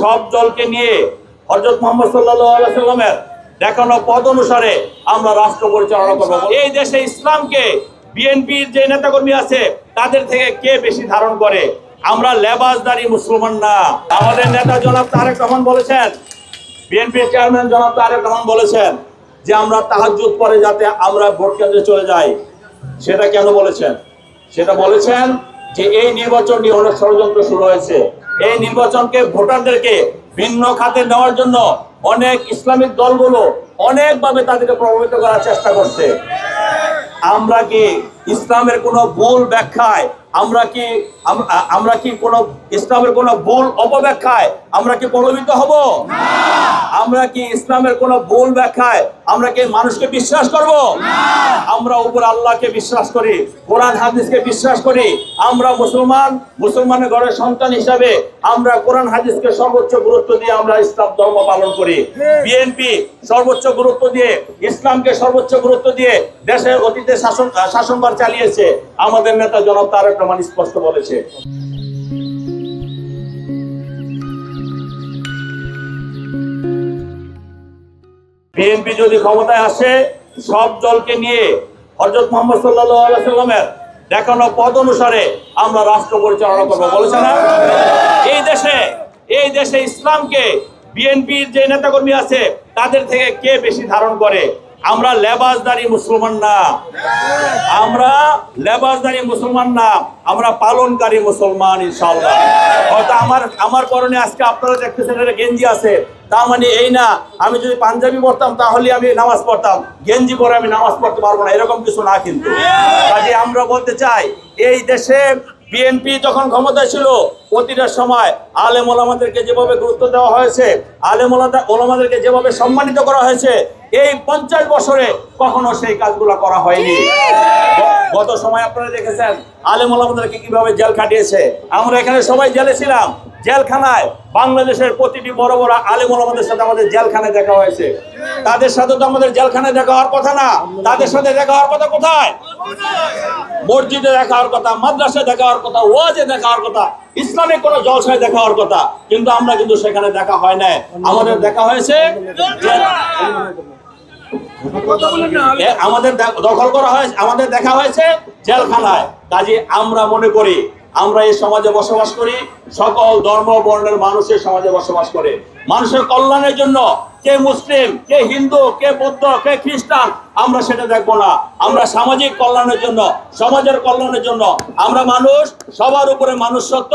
সব দলকে নিয়ে হযরত মুহাম্মদ সাল্লাল্লাহু আলাইহি সাল্লামের দেখানো পথ অনুসারে আমরা রাষ্ট্র পরিচালনা করব। এই দেশে ইসলামকে বিএনপির যে নেতাকর্মী আছে তাদের থেকে কে বেশি ধারণ করে? আমরা লেবাসদারি মুসলমান না। আমাদের নেতা জনাব তারেক রহমান বলেছেন, বিএনপির চেয়ারম্যান জনাব তারেক রহমান বলেছেন যে আমরা তাহাজ্জুদ পড়ে যাতে আমরা ভোট কেন্দ্রে চলে যাই। সেটা কেন বলেছেন? সেটা বলেছেন যে এই নির্বাচন নিয়ে অনেক ষড়যন্ত্র শুরু হয়েছে। এই নির্বাচনকে ভোটারদেরকে ভিন্ন খাতে নেওয়ার জন্য অনেক ইসলামিক দলগুলো অনেকভাবে তাদেরকে প্রভাবিত করার চেষ্টা করছে। আমরা কি ইসলামের কোনো ভুল ব্যাখ্যায় আমরা কি কোনো ইসলামের কোনো ভুল অপব্যাখ্যায় আমরা কি প্রলোভিত হব? আমরা কি ইসলামের কোনো ভুল ব্যাখ্যায় আমরা কি মানুষকে বিশ্বাস করব? আমরা উপর আল্লাহকে বিশ্বাস করি, কোরআন হাদিসকে বিশ্বাস করি। আমরা মুসলমানের ঘরের সন্তান হিসাবে আমরা কোরআন হাদিসকে সর্বোচ্চ গুরুত্ব দিয়ে আমরা ইসলাম ধর্ম পালন করি। বিএনপি সর্বোচ্চ গুরুত্ব দিয়ে ইসলামকে সর্বোচ্চ গুরুত্ব দিয়ে দেশের অতীতে শাসনভার চালিয়েছে। আমাদের নেতা জনাব তারেক রহমান স্পষ্ট বলেছে, বিএনপি যদি ক্ষমতায় আসে সব দলকে নিয়ে হযরত মুহাম্মদ সাল্লাল্লাহু আলাইহি সাল্লামের দেখানো পথ অনুসারে আমরা রাষ্ট্র পরিচালনা করব। বলেছে না? এই দেশে ইসলামকে বিএনপির যে নেতাকর্মী আছে তাদের থেকে কে বেশি ধারণ করে? আমরা লেবাসদারি মুসলমান না। আমরা লেবাসদারি মুসলমান না, আমরা পালনকারী মুসলমান ইনশাআল্লাহ। হয়তো আমার পরনে আজকে আপনারা দেখতেছেন এটা গেঞ্জি আছে, তার মানে এই না আমি যদি পাঞ্জাবি পরতাম তাহলে আমি নামাজ পড়তাম, গেঞ্জি পরে আমি নামাজ পড়তে পারবো না, এরকম কিছু না। কিন্তু কাজে আমরা বলতে চাই, এই দেশে বিএনপি যখন ক্ষমতায় ছিল প্রতিটা সময় আলেম ওলামাদেরকে যেভাবে গুরুত্ব দেওয়া হয়েছে, আলেম ওলামাদেরকে যেভাবে সম্মানিত করা হয়েছে, এই 50 বছরে কখনো সেই কাজগুলো করা হয়নি। গত সময় আপনারা দেখেছেন আলেম ওলামাদেরকে কিভাবে জেল খাটিয়েছে। আমরা এখানে সবাই জেলে ছিলাম, জেলখানায় বাংলাদেশের প্রতিটি বড় বড় আলেম ওলামাদের সাথে আমাদের জেলখানায় দেখা হয়েছে। তাদের সাথে তো আমাদের জেলখানায় দেখা হওয়ার কথা না, তাদের সাথে দেখা হওয়ার কথা কোথায়? মসজিদে দেখা হওয়ার কথা, মাদ্রাসায় দেখা হওয়ার কথা, ওয়াজে দেখা হওয়ার কথা, ইসলামিক কোনো জলসায় দেখা হওয়ার কথা। কিন্তু আমরা কিন্তু সেখানে দেখা হয় না, আমাদের দেখা হয়েছে আমাদের দখল করা হয়েছে, আমাদের দেখা হয়েছে জেলখানায়। কাজে আমরা মনে করি আমরা এই সমাজে বসবাস করি, সকল ধর্ম বর্ণের মানুষের সমাজে বসবাস করে মানুষের কল্যাণের জন্য। কে মুসলিম, কে হিন্দু, কে বৌদ্ধ, কে খ্রিস্টান, আমরা সেটা দেখবো না। আমরা সামাজিক কল্যাণের জন্য, সমাজের কল্যাণের জন্য আমরা মানুষ, সবার উপরে মানুষ সত্য,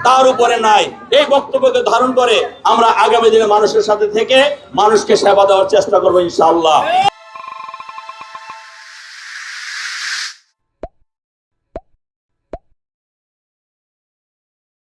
তার উপরে নাই। এই বক্তব্যকে ধারণ করে আমরা আগামী দিনে মানুষের সাথে থেকে মানুষকে সেবা দেওয়ার চেষ্টা করবো ইনশাআল্লাহ।